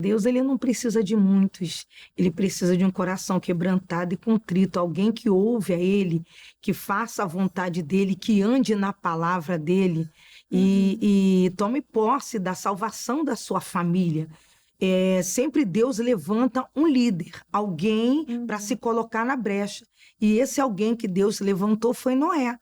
Deus, ele não precisa de muitos, ele precisa de um coração quebrantado e contrito, alguém que ouve a ele, que faça a vontade dele, que ande na palavra dele e tome posse da salvação da sua família. Sempre Deus levanta um líder, alguém para se colocar na brecha. E esse alguém que Deus levantou foi Noé.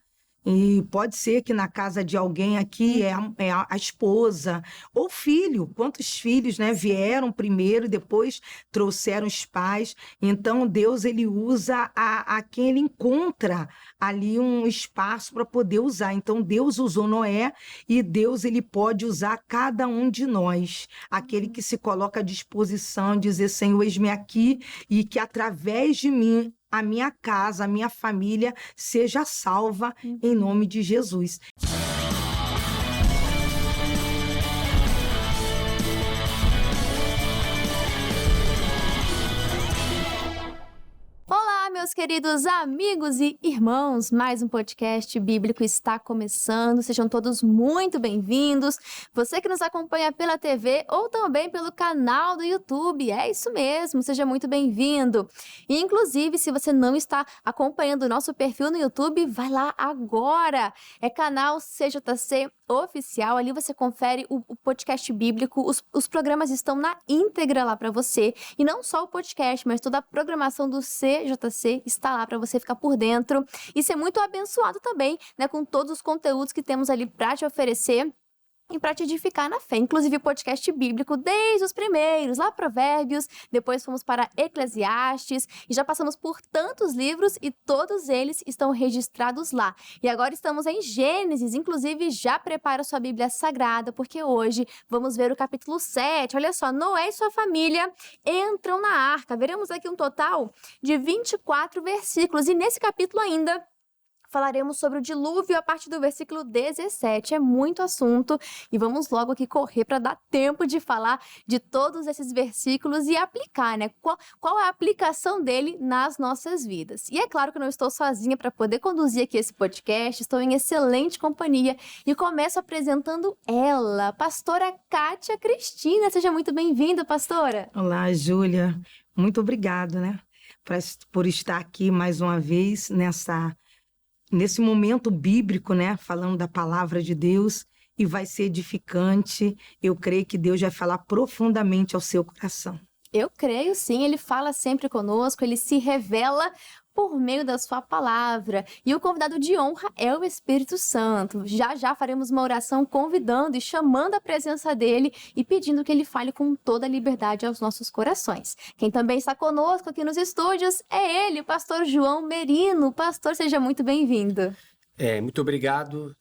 E pode ser que na casa de alguém aqui é a esposa ou filho. Quantos filhos, né, vieram primeiro e depois trouxeram os pais. Então, Deus, ele usa a quem ele encontra ali um espaço para poder usar. Então, Deus usou Noé e Deus, ele pode usar cada um de nós. Aquele que se coloca à disposição, dizer, Senhor, eis-me aqui, e que através de mim, a minha casa, a minha família seja salva em nome de Jesus. Olá, meus queridos amigos e irmãos, mais um podcast bíblico está começando, sejam todos muito bem-vindos. Você que nos acompanha pela TV ou também pelo canal do YouTube, é isso mesmo, seja muito bem-vindo. E, inclusive, se você não está acompanhando o nosso perfil no YouTube, vai lá agora, é canal CJC Oficial, ali você confere o podcast bíblico, os programas estão na íntegra lá para você, e não só o podcast, mas toda a programação do CJC está lá para você ficar por dentro e ser muito abençoado também, né, com todos os conteúdos que temos ali para te oferecer e para te edificar na fé, inclusive o podcast bíblico desde os primeiros, lá Provérbios, depois fomos para Eclesiastes e já passamos por tantos livros e todos eles estão registrados lá. E agora estamos em Gênesis, inclusive já prepara sua Bíblia Sagrada, porque hoje vamos ver o capítulo 7. Olha só, Noé e sua família entram na arca. Veremos aqui um total de 24 versículos e nesse capítulo ainda falaremos sobre o dilúvio a partir do versículo 17. É muito assunto e vamos logo aqui correr para dar tempo de falar de todos esses versículos e aplicar, né? Qual é a aplicação dele nas nossas vidas. E é claro que eu não estou sozinha para poder conduzir aqui esse podcast, estou em excelente companhia e começo apresentando ela, pastora Kátia Cristina. Seja muito bem-vinda, pastora. Olá, Júlia. Muito obrigado, né? Por estar aqui mais uma vez nesse momento bíblico, né, falando da palavra de Deus, e vai ser edificante. Eu creio que Deus vai falar profundamente ao seu coração. Eu creio sim, ele fala sempre conosco, ele se revela por meio da sua palavra. E o convidado de honra é o Espírito Santo. Já já faremos uma oração convidando e chamando a presença dele e pedindo que ele fale com toda a liberdade aos nossos corações. Quem também está conosco aqui nos estúdios é ele, o pastor João Merino. Pastor, seja muito bem-vindo. Muito obrigado,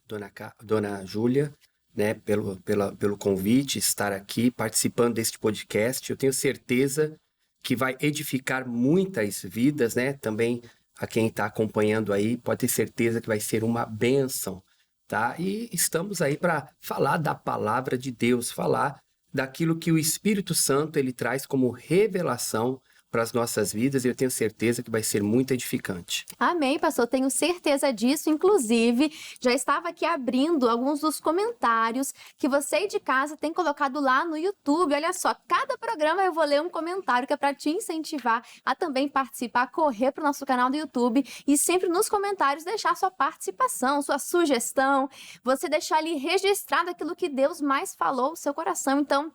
dona Júlia, né, pelo convite, estar aqui participando deste podcast. Eu tenho certeza que vai edificar muitas vidas, né? Também a quem está acompanhando aí pode ter certeza que vai ser uma bênção, tá? E estamos aí para falar da palavra de Deus, falar daquilo que o Espírito Santo ele traz como revelação para as nossas vidas, e eu tenho certeza que vai ser muito edificante. Amém, pastor, tenho certeza disso. Inclusive, já estava aqui abrindo alguns dos comentários que você de casa tem colocado lá no YouTube. Olha só, cada programa eu vou ler um comentário que é para te incentivar a também participar, a correr para o nosso canal do YouTube e sempre nos comentários deixar sua participação, sua sugestão, você deixar ali registrado aquilo que Deus mais falou no seu coração. Então,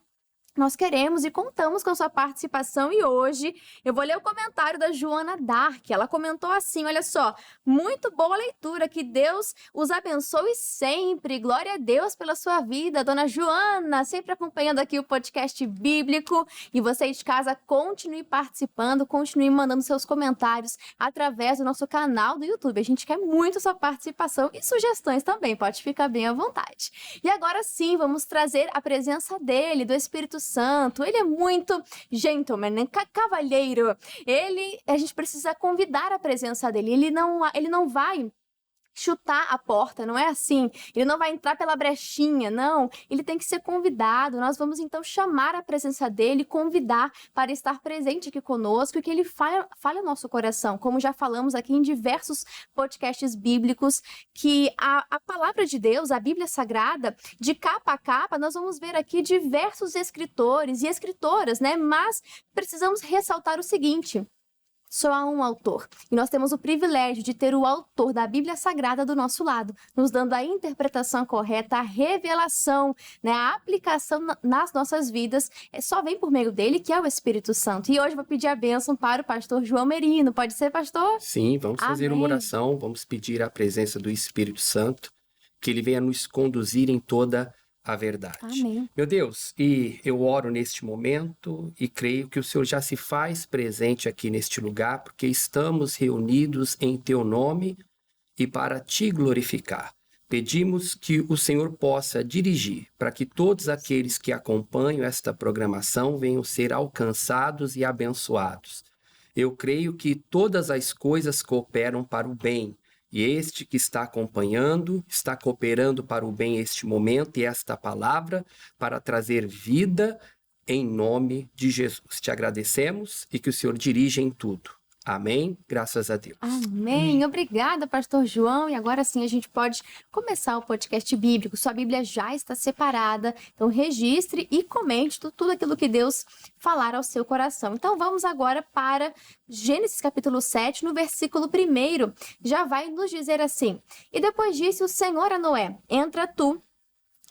nós queremos e contamos com sua participação e hoje eu vou ler o comentário da Joana Dark. Ela comentou assim, olha só, muito boa leitura, que Deus os abençoe sempre, glória a Deus pela sua vida, dona Joana, sempre acompanhando aqui o podcast bíblico, e você de casa continue participando, continue mandando seus comentários através do nosso canal do YouTube. A gente quer muito sua participação e sugestões também, pode ficar bem à vontade. E agora sim, vamos trazer a presença dele, do Espírito Santo. Ele é muito gentleman, né? Cavalheiro. A gente precisa convidar a presença dele. Ele não vai chutar a porta, não é assim? Ele não vai entrar pela brechinha, não. Ele tem que ser convidado. Nós vamos então chamar a presença dele, convidar para estar presente aqui conosco e que ele fale ao nosso coração. Como já falamos aqui em diversos podcasts bíblicos, que a palavra de Deus, a Bíblia Sagrada, de capa a capa, nós vamos ver aqui diversos escritores e escritoras, né? Mas precisamos ressaltar o seguinte: só há um autor. E nós temos o privilégio de ter o autor da Bíblia Sagrada do nosso lado, nos dando a interpretação correta, a revelação, né, a aplicação nas nossas vidas. Só vem por meio dele, que é o Espírito Santo. E hoje eu vou pedir a bênção para o pastor João Merino. Pode ser, pastor? Sim, vamos fazer uma oração, vamos pedir a presença do Espírito Santo, que ele venha nos conduzir em toda a verdade. Amém. Meu Deus, e eu oro neste momento e creio que o Senhor já se faz presente aqui neste lugar, porque estamos reunidos em teu nome e para te glorificar. Pedimos que o Senhor possa dirigir para que todos aqueles que acompanham esta programação venham ser alcançados e abençoados. Eu creio que todas as coisas cooperam para o bem. E este que está acompanhando, está cooperando para o bem este momento e esta palavra para trazer vida em nome de Jesus. Te agradecemos e que o Senhor dirija em tudo. Amém? Graças a Deus. Amém. Obrigada, pastor João. E agora sim a gente pode começar o podcast bíblico. Sua Bíblia já está separada, então registre e comente tudo aquilo que Deus falar ao seu coração. Então vamos agora para Gênesis capítulo 7, no versículo 1, já vai nos dizer assim: E depois disse o Senhor a Noé: Entra tu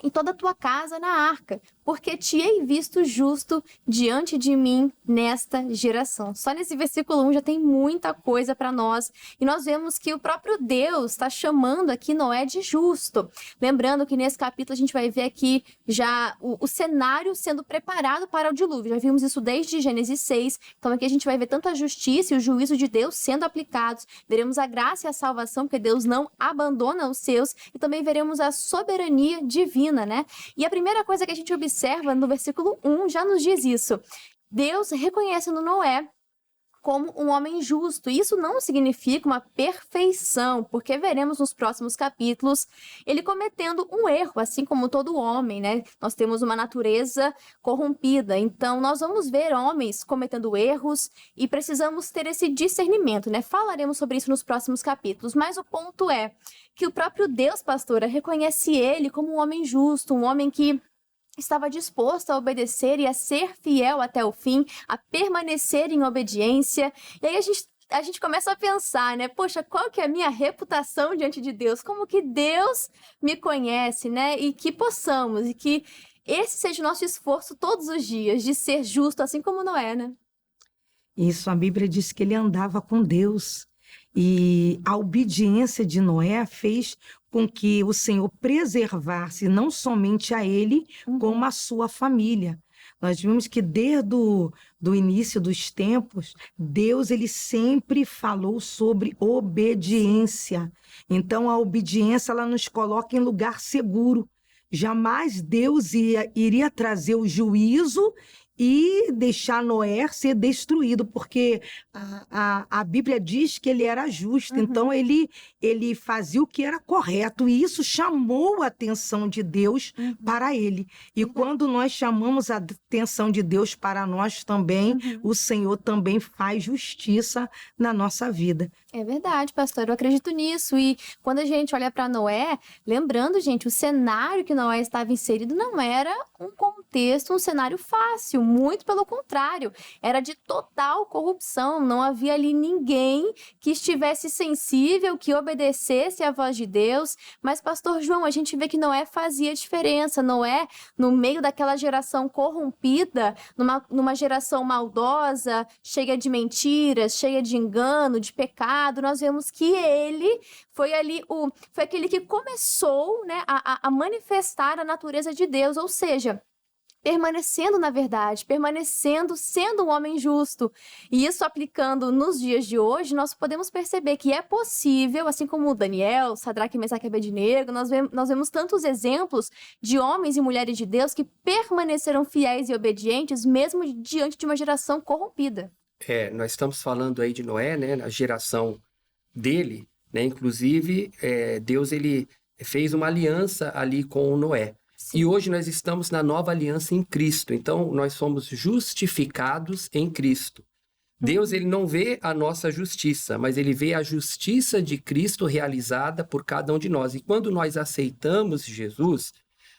e toda a tua casa na arca, porque te hei visto justo diante de mim nesta geração. Só nesse versículo 1 já tem muita coisa para nós. E nós vemos que o próprio Deus está chamando aqui Noé de justo. Lembrando que nesse capítulo a gente vai ver aqui já o cenário sendo preparado para o dilúvio. Já vimos isso desde Gênesis 6. Então aqui a gente vai ver tanto a justiça e o juízo de Deus sendo aplicados. Veremos a graça e a salvação, porque Deus não abandona os seus. E também veremos a soberania divina, né? E a primeira coisa que a gente observa no versículo 1 já nos diz isso. Deus reconhece no Noé como um homem justo. Isso não significa uma perfeição, porque veremos nos próximos capítulos ele cometendo um erro, assim como todo homem, né? Nós temos uma natureza corrompida, então nós vamos ver homens cometendo erros e precisamos ter esse discernimento, né? Falaremos sobre isso nos próximos capítulos, mas o ponto é que o próprio Deus, pastora, reconhece ele como um homem justo, um homem que estava disposto a obedecer e a ser fiel até o fim, a permanecer em obediência. E aí a gente começa a pensar, né? Poxa, qual que é a minha reputação diante de Deus? Como que Deus me conhece, né? E que possamos, e que esse seja o nosso esforço todos os dias, de ser justo, assim como Noé, né? Isso, a Bíblia diz que ele andava com Deus. E a obediência de Noé fez com que o Senhor preservasse não somente a ele, como a sua família. Nós vimos que desde do início dos tempos, Deus ele sempre falou sobre obediência. Então a obediência ela nos coloca em lugar seguro. Jamais Deus iria trazer o juízo e deixar Noé ser destruído, porque a Bíblia diz que ele era justo, então ele fazia o que era correto, e isso chamou a atenção de Deus para ele. E quando nós chamamos a atenção de Deus para nós também, o Senhor também faz justiça na nossa vida. É verdade, pastor, eu acredito nisso. E quando a gente olha para Noé, lembrando, gente, o cenário que Noé estava inserido não era um contexto, um cenário fácil, muito pelo contrário, era de total corrupção, não havia ali ninguém que estivesse sensível, que obedecesse à voz de Deus. Mas, pastor João, a gente vê que Noé fazia diferença. Noé, no meio daquela geração corrompida, numa geração maldosa, cheia de mentiras, cheia de engano, de pecado, nós vemos que ele foi aquele que começou, né, a manifestar a natureza de Deus, ou seja, permanecendo na verdade, permanecendo sendo um homem justo. E isso aplicando nos dias de hoje, nós podemos perceber que é possível, assim como Daniel, Sadraque, Mesaque e Abednego, nós vemos tantos exemplos de homens e mulheres de Deus que permaneceram fiéis e obedientes mesmo diante de uma geração corrompida. Nós estamos falando aí de Noé, né, na geração dele, né? Inclusive, Deus ele fez uma aliança ali com o Noé. E hoje nós estamos na nova aliança em Cristo. Então, nós somos justificados em Cristo. Deus ele não vê a nossa justiça, mas ele vê a justiça de Cristo realizada por cada um de nós. E quando nós aceitamos Jesus,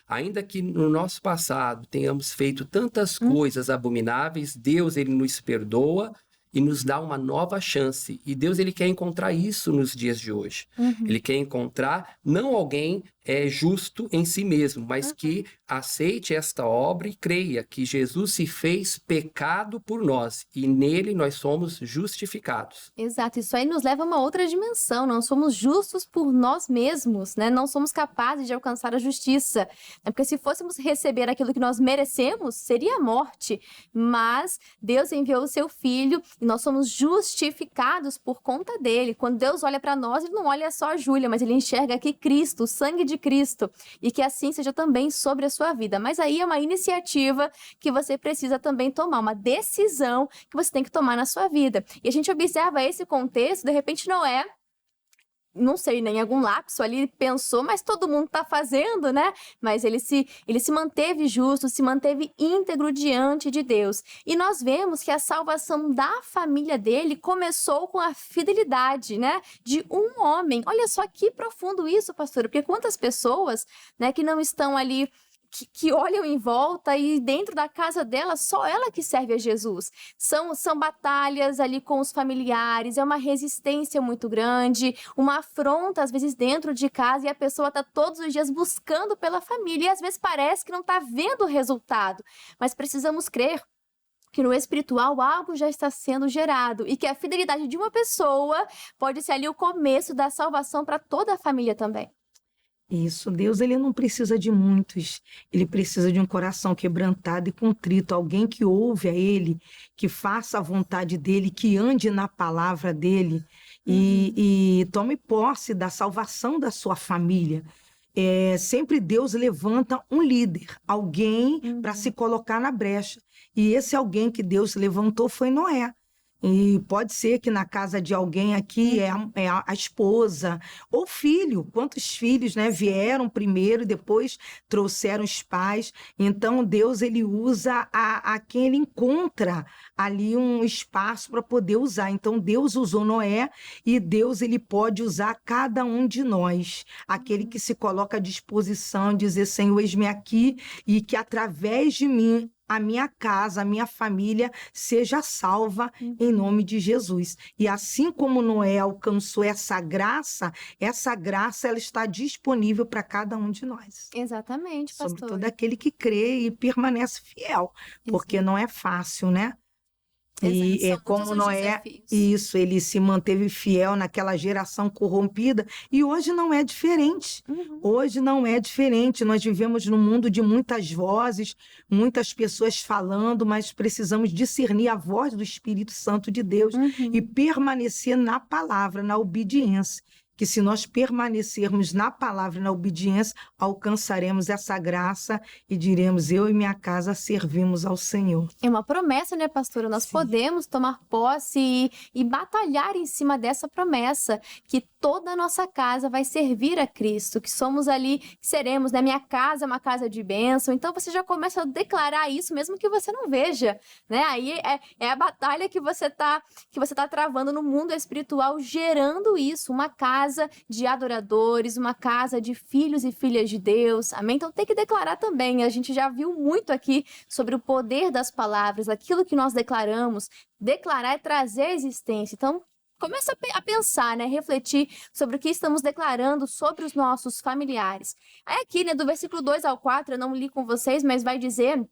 ainda que no nosso passado tenhamos feito tantas coisas abomináveis, Deus ele nos perdoa e nos dá uma nova chance. E Deus ele quer encontrar isso nos dias de hoje. Ele quer encontrar não alguém justo em si mesmo, mas que aceite esta obra e creia que Jesus se fez pecado por nós e nele nós somos justificados. Exato, isso aí nos leva a uma outra dimensão, não somos justos por nós mesmos, né? Não somos capazes de alcançar a justiça, porque se fôssemos receber aquilo que nós merecemos, seria a morte, mas Deus enviou o seu Filho e nós somos justificados por conta dele. Quando Deus olha para nós, ele não olha só a Júlia, mas ele enxerga aqui Cristo, o sangue de Cristo, e que assim seja também sobre a sua vida. Mas aí é uma iniciativa que você precisa também tomar, uma decisão que você tem que tomar na sua vida. E a gente observa esse contexto, de repente Noé, não sei, nem em algum lapso ali pensou, mas todo mundo tá fazendo, né? Mas ele se manteve justo, se manteve íntegro diante de Deus. E nós vemos que a salvação da família dele começou com a fidelidade, né? De um homem. Olha só que profundo isso, pastora, porque quantas pessoas, né, que não estão ali, que olham em volta e dentro da casa dela, só ela que serve a Jesus. São batalhas ali com os familiares, é uma resistência muito grande, uma afronta às vezes dentro de casa e a pessoa está todos os dias buscando pela família e às vezes parece que não está vendo o resultado. Mas precisamos crer que no espiritual algo já está sendo gerado e que a fidelidade de uma pessoa pode ser ali o começo da salvação para toda a família também. Isso, Deus ele não precisa de muitos, ele precisa de um coração quebrantado e contrito, alguém que ouve a ele, que faça a vontade dele, que ande na palavra dele e tome posse da salvação da sua família. Sempre Deus levanta um líder, alguém para se colocar na brecha. E esse alguém que Deus levantou foi Noé. E pode ser que na casa de alguém aqui é a esposa ou filho. Quantos filhos, né, vieram primeiro e depois trouxeram os pais. Então, Deus ele usa a quem ele encontra ali um espaço para poder usar. Então, Deus usou Noé e Deus ele pode usar cada um de nós. Aquele que se coloca à disposição, dizer, Senhor, eis-me aqui e que através de mim a minha casa, a minha família seja salva em nome de Jesus. E assim como Noé alcançou essa graça ela está disponível para cada um de nós. Exatamente, pastor. Sobretudo aquele que crê e permanece fiel, porque não é fácil, né? E é como Noé, isso, ele se manteve fiel naquela geração corrompida, e hoje não é diferente. Hoje não é diferente. Nós vivemos num mundo de muitas vozes, muitas pessoas falando, mas precisamos discernir a voz do Espírito Santo de Deus e permanecer na palavra, na obediência. Que se nós permanecermos na palavra e na obediência, alcançaremos essa graça e diremos, eu e minha casa servimos ao Senhor. É uma promessa, né, pastora? Nós podemos tomar posse e batalhar em cima dessa promessa, que toda a nossa casa vai servir a Cristo, que somos ali, que seremos, né? Minha casa é uma casa de bênção. Então você já começa a declarar isso, mesmo que você não veja, né? Aí é a batalha que você tá travando no mundo espiritual, gerando isso, uma casa de adoradores, uma casa de filhos e filhas de Deus, amém? Então tem que declarar também, a gente já viu muito aqui sobre o poder das palavras, aquilo que nós declaramos, declarar é trazer a existência, então começa a pensar, né, refletir sobre o que estamos declarando sobre os nossos familiares. Aí aqui, né, do versículo 2 ao 4, eu não li com vocês, mas vai dizer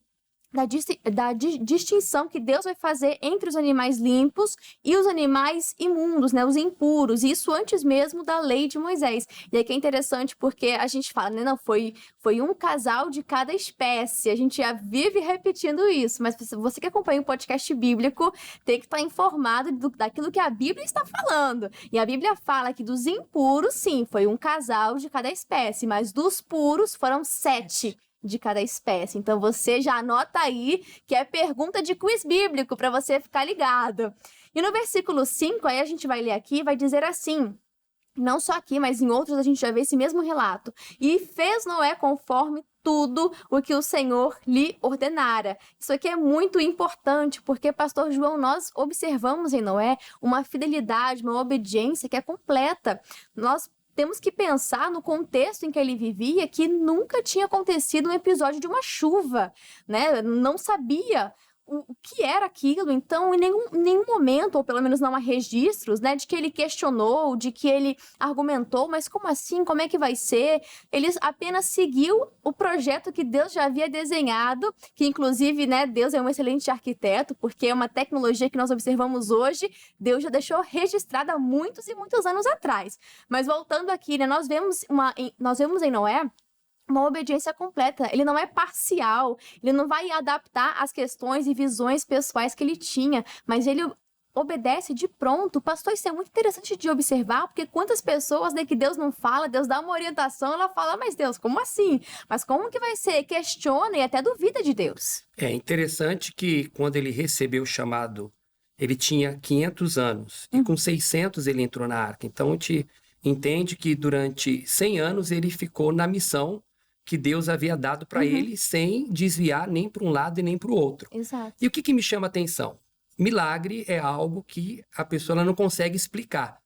da distinção que Deus vai fazer entre os animais limpos e os animais imundos, né, os impuros, isso antes mesmo da lei de Moisés. E aí que é interessante porque a gente fala, né, não, foi um casal de cada espécie, a gente já vive repetindo isso, mas você que acompanha o podcast bíblico tem que estar informado daquilo que a Bíblia está falando. E a Bíblia fala que dos impuros, sim, foi um casal de cada espécie, mas dos puros foram 7 de cada espécie. Então você já anota aí que é pergunta de quiz bíblico para você ficar ligado. E no versículo 5, aí a gente vai ler aqui, vai dizer assim: não só aqui, mas em outros a gente já vê esse mesmo relato. E fez Noé conforme tudo o que o Senhor lhe ordenara. Isso aqui é muito importante, porque, pastor João, nós observamos em Noé uma fidelidade, uma obediência que é completa. Nós temos que pensar no contexto em que ele vivia, que nunca tinha acontecido um episódio de uma chuva, né? Não sabia o que era aquilo, então em nenhum momento, ou pelo menos não há registros, né, de que ele questionou, de que ele argumentou, mas como assim, como é que vai ser? Ele apenas seguiu o projeto que Deus já havia desenhado, que inclusive, né, Deus é um excelente arquiteto, porque é uma tecnologia que nós observamos hoje, Deus já deixou registrada há muitos e muitos anos atrás. Mas voltando aqui, né, nós vemos em Noé uma obediência completa. Ele não é parcial, ele não vai adaptar as questões e visões pessoais que ele tinha, mas ele obedece de pronto. Pastor, isso é muito interessante de observar, porque quantas pessoas, né, que Deus não fala, Deus dá uma orientação, ela fala, mas Deus, como assim? Mas como que vai ser? Questiona e até duvida de Deus. É interessante que quando ele recebeu o chamado, ele tinha 500 anos, e com 600 ele entrou na arca. Então a gente entende que durante 100 anos ele ficou na missão que Deus havia dado para ele, sem desviar nem para um lado e nem para o outro. Exato. E o que me chama a atenção? Milagre é algo que a pessoa ela não consegue explicar.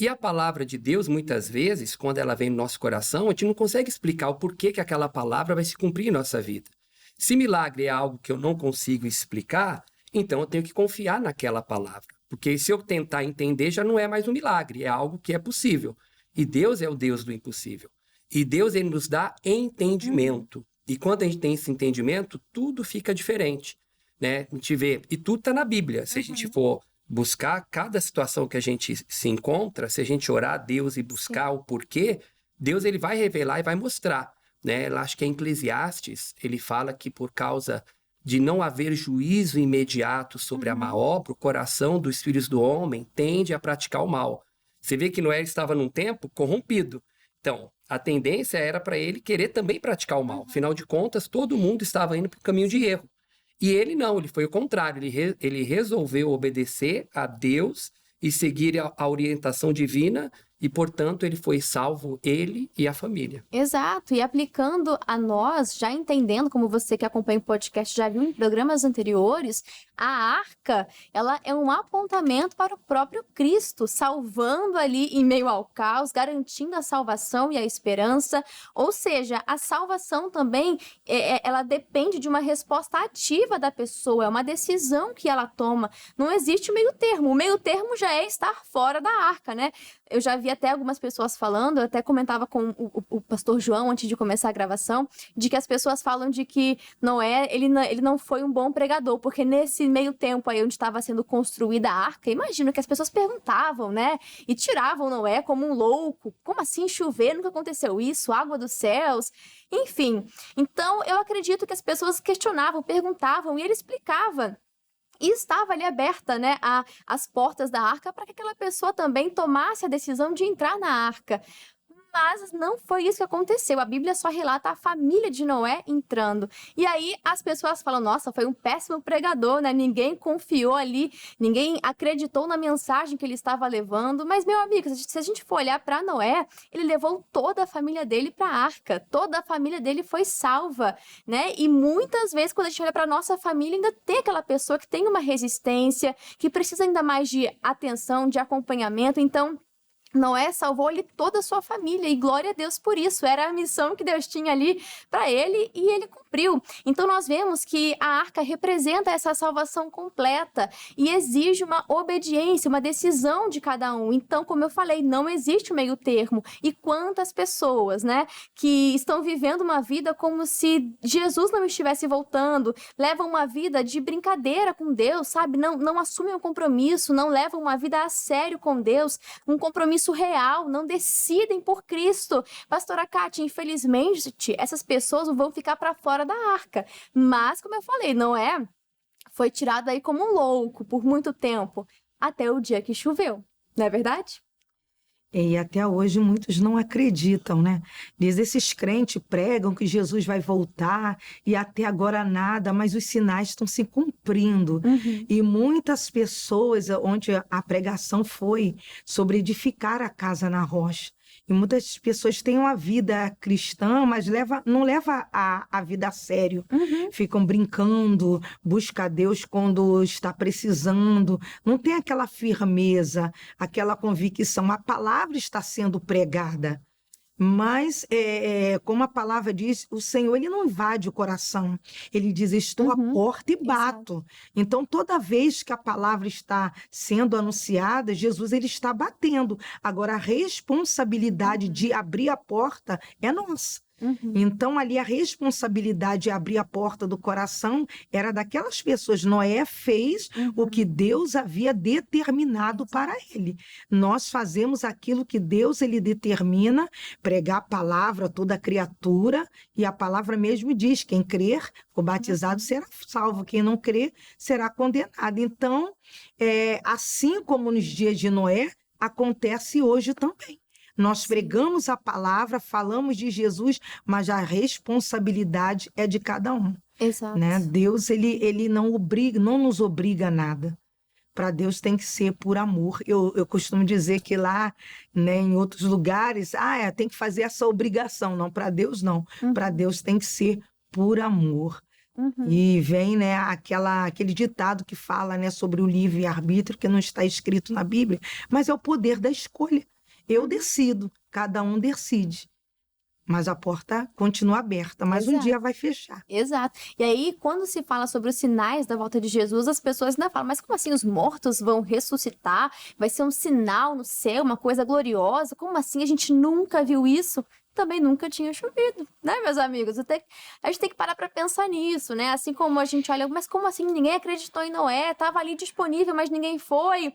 E a palavra de Deus, muitas vezes, quando ela vem no nosso coração, a gente não consegue explicar o porquê que aquela palavra vai se cumprir em nossa vida. Se milagre é algo que eu não consigo explicar, então eu tenho que confiar naquela palavra. Porque se eu tentar entender, já não é mais um milagre, é algo que é possível. E Deus é o Deus do impossível. E Deus, ele nos dá entendimento. E quando a gente tem esse entendimento, tudo fica diferente, né? A gente vê, e tudo está na Bíblia. Se a gente for buscar cada situação que a gente se encontra, se a gente orar a Deus e buscar o porquê, Deus, ele vai revelar e vai mostrar, né? Eu acho que em Eclesiastes, ele fala que por causa de não haver juízo imediato sobre a má obra, o coração dos filhos do homem tende a praticar o mal. Você vê que Noé estava num tempo corrompido. Então, a tendência era para ele querer também praticar o mal. Afinal de contas, todo mundo estava indo para o caminho de erro. E ele não, ele foi o contrário. Ele resolveu obedecer a Deus e seguir a orientação divina e, portanto, ele foi salvo, ele e a família. Exato, e aplicando a nós, já entendendo, como você que acompanha o podcast já viu em programas anteriores, a arca, ela é um apontamento para o próprio Cristo, salvando ali em meio ao caos, garantindo a salvação e a esperança. Ou seja, a salvação também, ela depende de uma resposta ativa da pessoa, é uma decisão que ela toma. Não existe o meio termo. O meio termo já é estar fora da arca, né? Eu já vi até algumas pessoas falando, eu até comentava com o pastor João antes de começar a gravação, de que as pessoas falam de que Noé, ele não foi um bom pregador, porque nesse meio tempo aí onde estava sendo construída a arca, imagino que as pessoas perguntavam, né? E tiravam Noé como um louco. Como assim chover? Nunca aconteceu isso? Água dos céus? Enfim, então eu acredito que as pessoas questionavam, perguntavam e ele explicava. E estava ali aberta, né, as portas da arca para que aquela pessoa também tomasse a decisão de entrar na arca. Mas não foi isso que aconteceu. A Bíblia só relata a família de Noé entrando. E aí as pessoas falam, nossa, foi um péssimo pregador, né? Ninguém confiou ali, ninguém acreditou na mensagem que ele estava levando. Mas, meu amigo, se a gente for olhar para Noé, ele levou toda a família dele para a arca. Toda a família dele foi salva, né? E muitas vezes, quando a gente olha para nossa família, ainda tem aquela pessoa que tem uma resistência, que precisa ainda mais de atenção, de acompanhamento. Então, Noé salvou ali toda a sua família e glória a Deus por isso. Era a missão que Deus tinha ali para ele e ele cumpriu. Então nós vemos que a arca representa essa salvação completa e exige uma obediência, uma decisão de cada um. Então, como eu falei, não existe o meio termo. E quantas pessoas, né, que estão vivendo uma vida como se Jesus não estivesse voltando, levam uma vida de brincadeira com Deus, sabe? Não assumem um compromisso, não levam uma vida a sério com Deus, um compromisso real, não decidem por Cristo. Pastora Kátia, infelizmente, essas pessoas vão ficar para fora da arca. Mas, como eu falei, Noé foi tirado aí como um louco por muito tempo, até o dia que choveu. Não é verdade? E até hoje muitos não acreditam, né? Esses crentes pregam que Jesus vai voltar e até agora nada, mas os sinais estão se cumprindo. E muitas pessoas, onde a pregação foi sobre edificar a casa na rocha. E muitas pessoas têm uma vida cristã, mas não leva a vida a sério. Ficam brincando, busca Deus quando está precisando. Não tem aquela firmeza, aquela convicção. A palavra está sendo pregada. Mas, como a palavra diz, o Senhor ele não invade o coração. Ele diz, estou à porta e bato. Então, toda vez que a palavra está sendo anunciada, Jesus ele está batendo. Agora, a responsabilidade de abrir a porta é nossa. Então, ali a responsabilidade de abrir a porta do coração era daquelas pessoas. Noé fez o que Deus havia determinado para ele. Nós fazemos aquilo que Deus ele determina, pregar a palavra a toda criatura, e a palavra mesmo diz, quem crer, o batizado será salvo, quem não crer será condenado. Então, assim como nos dias de Noé, acontece hoje também. Nós pregamos a palavra, falamos de Jesus, mas a responsabilidade é de cada um. Exato. Né? Deus ele não nos obriga a nada. Para Deus tem que ser por amor. Eu costumo dizer que lá, né, em outros lugares, tem que fazer essa obrigação. Não, para Deus não. Para Deus tem que ser por amor. E vem, né, aquele ditado que fala, né, sobre o livre-arbítrio, que não está escrito na Bíblia, mas é o poder da escolha. Eu decido, cada um decide. Mas a porta continua aberta, mas um dia vai fechar. Exato. E aí, quando se fala sobre os sinais da volta de Jesus, as pessoas ainda falam, mas como assim os mortos vão ressuscitar? Vai ser um sinal no céu, uma coisa gloriosa? Como assim? A gente nunca viu isso? Também nunca tinha chovido, né, meus amigos? A gente tem que parar para pensar nisso, né? Assim como a gente olha, mas como assim ninguém acreditou em Noé? Estava ali disponível, mas ninguém foi.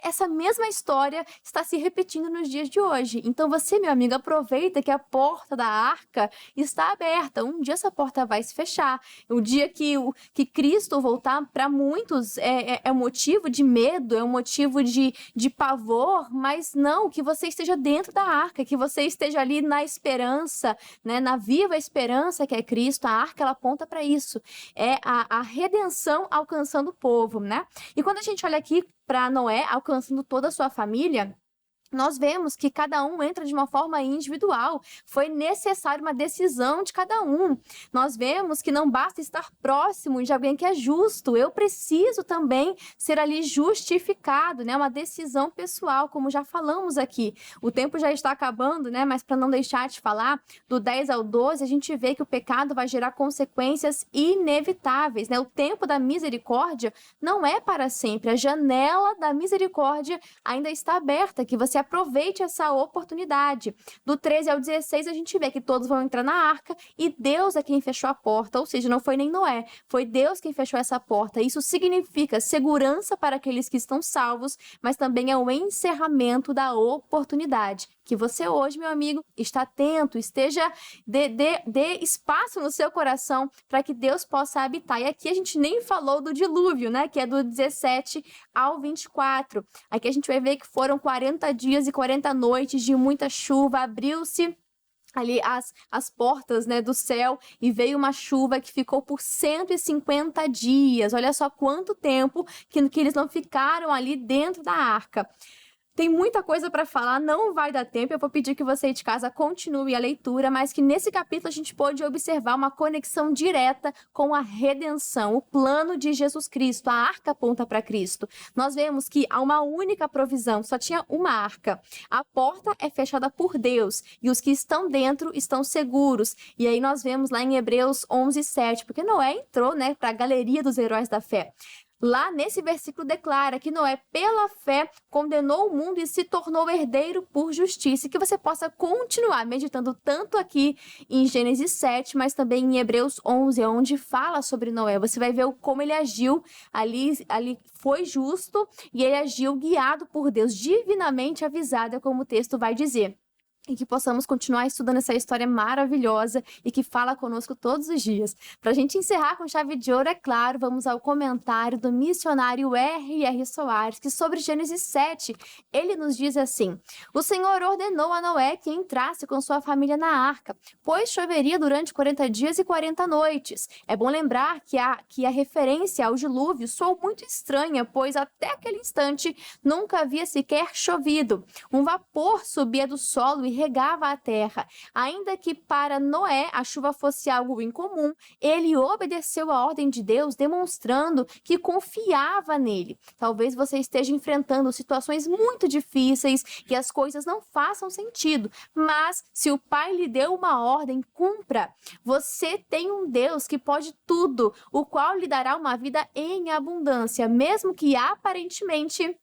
Essa mesma história está se repetindo nos dias de hoje. Então você, meu amigo, aproveita que a porta da arca está aberta. Um dia essa porta vai se fechar. O dia que Cristo voltar, para muitos, é um motivo de medo, é um motivo de pavor, mas não, que você esteja dentro da arca, que você esteja ali na esperança, né, na viva esperança que é Cristo. A arca, ela aponta para isso. É a redenção alcançando o povo, né? E quando a gente olha aqui para Noé alcançando toda a sua família, nós vemos que cada um entra de uma forma individual. Foi necessário uma decisão de cada um. Nós vemos que não basta estar próximo de alguém que é justo. Eu preciso também ser ali justificado, né? Uma decisão pessoal, como já falamos aqui. O tempo já está acabando, né? Mas para não deixar de falar, do 10 ao 12, a gente vê que o pecado vai gerar consequências inevitáveis, né? O tempo da misericórdia não é para sempre. A janela da misericórdia ainda está aberta, que você aproveite essa oportunidade. Do 13 ao 16, a gente vê que todos vão entrar na arca e Deus é quem fechou a porta, ou seja, não foi nem Noé, foi Deus quem fechou essa porta. Isso significa segurança para aqueles que estão salvos, mas também é o encerramento da oportunidade. Que você hoje, meu amigo, está atento, dê espaço no seu coração para que Deus possa habitar. E aqui a gente nem falou do dilúvio, né? Que é do 17 ao 24. Aqui a gente vai ver que foram 40 dias e 40 noites de muita chuva, abriu-se ali as portas, né, do céu, e veio uma chuva que ficou por 150 dias. Olha só quanto tempo que eles não ficaram ali dentro da arca. Tem muita coisa para falar, não vai dar tempo. Eu vou pedir que você de casa continue a leitura, mas que nesse capítulo a gente pode observar uma conexão direta com a redenção, o plano de Jesus Cristo. A arca aponta para Cristo. Nós vemos que há uma única provisão, só tinha uma arca. A porta é fechada por Deus e os que estão dentro estão seguros. E aí nós vemos lá em Hebreus 11:7, porque Noé entrou, né, para a galeria dos heróis da fé. Lá nesse versículo declara que Noé, pela fé, condenou o mundo e se tornou herdeiro por justiça. E que você possa continuar meditando tanto aqui em Gênesis 7, mas também em Hebreus 11, onde fala sobre Noé. Você vai ver como ele agiu ali foi justo e ele agiu guiado por Deus, divinamente avisado, como o texto vai dizer. e que possamos continuar estudando essa história maravilhosa e que fala conosco todos os dias. Para a gente encerrar com chave de ouro, é claro, vamos ao comentário do missionário R.R. Soares, que sobre Gênesis 7, ele nos diz assim: o Senhor ordenou a Noé que entrasse com sua família na arca, pois choveria durante 40 dias e 40 noites. É bom lembrar que a referência ao dilúvio soou muito estranha, pois até aquele instante nunca havia sequer chovido. Um vapor subia do solo e regava a terra. Ainda que para Noé a chuva fosse algo incomum, ele obedeceu a ordem de Deus, demonstrando que confiava nele. Talvez você esteja enfrentando situações muito difíceis e as coisas não façam sentido, mas se o Pai lhe deu uma ordem, cumpra. Você tem um Deus que pode tudo, o qual lhe dará uma vida em abundância, mesmo que aparentemente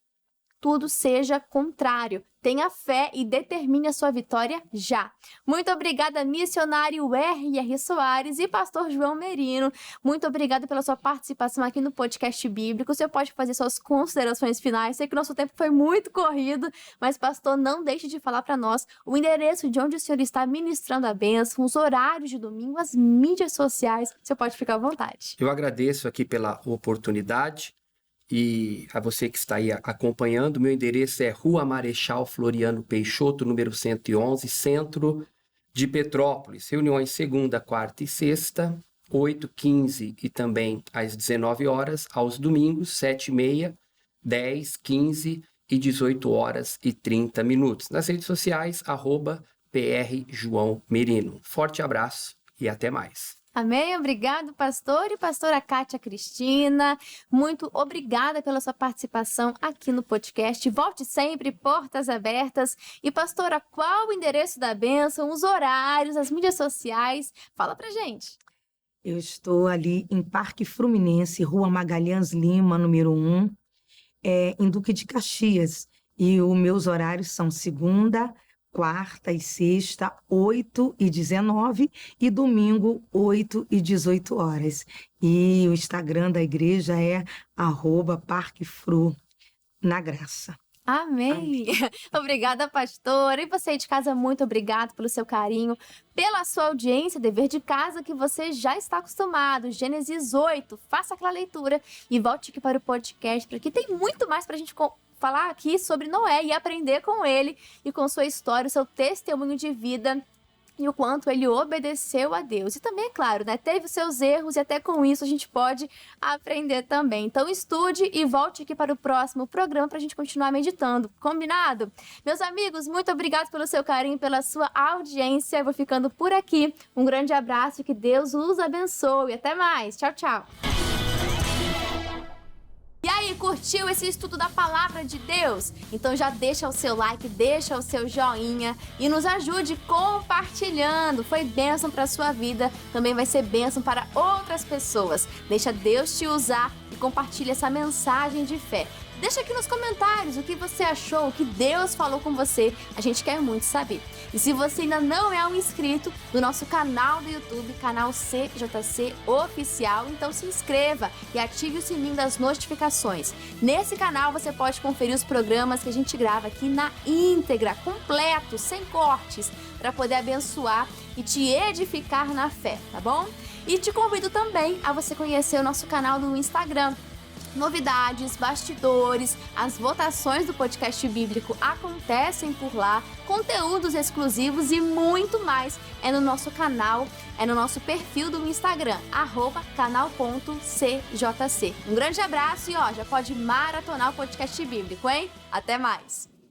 tudo seja contrário. Tenha fé e determine a sua vitória já. Muito obrigada, missionário R.R. Soares e pastor João Merino. Muito obrigada pela sua participação aqui no podcast bíblico. Você pode fazer suas considerações finais. Sei que o nosso tempo foi muito corrido, mas pastor, não deixe de falar para nós o endereço de onde o senhor está ministrando a bênção, os horários de domingo, as mídias sociais. Você pode ficar à vontade. Eu agradeço aqui pela oportunidade. E a você que está aí acompanhando, meu endereço é Rua Marechal Floriano Peixoto, número 111, centro de Petrópolis. Reuniões segunda, quarta e sexta, 8, 15 e também às 19 horas, aos domingos, 7h30, 10, 15 e 18 horas e 30 minutos. Nas redes sociais, @PR João Merino. Forte abraço e até mais. Amém? Obrigado, pastor e pastora Kátia Cristina. Muito obrigada pela sua participação aqui no podcast. Volte sempre, portas abertas. E pastora, qual o endereço da bênção, os horários, as mídias sociais? Fala pra gente. Eu estou ali em Parque Fluminense, Rua Magalhães Lima, número 1, em Duque de Caxias. E os meus horários são segunda, quarta e sexta, 8 e 19, e domingo, 8 e 18 horas. E o Instagram da igreja é @parquefru, na graça. Amém. Obrigada, pastora. E você aí de casa, muito obrigado pelo seu carinho, pela sua audiência, dever de casa que você já está acostumado. Gênesis 8, faça aquela leitura e volte aqui para o podcast, porque tem muito mais para a gente falar aqui sobre Noé e aprender com ele e com sua história, o seu testemunho de vida e o quanto ele obedeceu a Deus. E também, é claro, né, teve os seus erros e até com isso a gente pode aprender também. Então estude e volte aqui para o próximo programa para a gente continuar meditando. Combinado? Meus amigos, muito obrigado pelo seu carinho, pela sua audiência. Eu vou ficando por aqui. Um grande abraço e que Deus os abençoe. Até mais. Tchau, tchau. E aí, curtiu esse estudo da Palavra de Deus? Então já deixa o seu like, deixa o seu joinha e nos ajude compartilhando. Foi bênção para a sua vida, também vai ser bênção para outras pessoas. Deixa Deus te usar e compartilha essa mensagem de fé. Deixa aqui nos comentários o que você achou, o que Deus falou com você. A gente quer muito saber. E se você ainda não é um inscrito do nosso canal do YouTube, canal CJC Oficial, então se inscreva e ative o sininho das notificações. Nesse canal você pode conferir os programas que a gente grava aqui na íntegra, completo, sem cortes, para poder abençoar e te edificar na fé, tá bom? E te convido também a você conhecer o nosso canal do Instagram. Novidades, bastidores, as votações do podcast bíblico acontecem por lá, conteúdos exclusivos e muito mais é no nosso canal, é no nosso perfil do Instagram, @canal.cjc. Um grande abraço e já pode maratonar o podcast bíblico, hein? Até mais!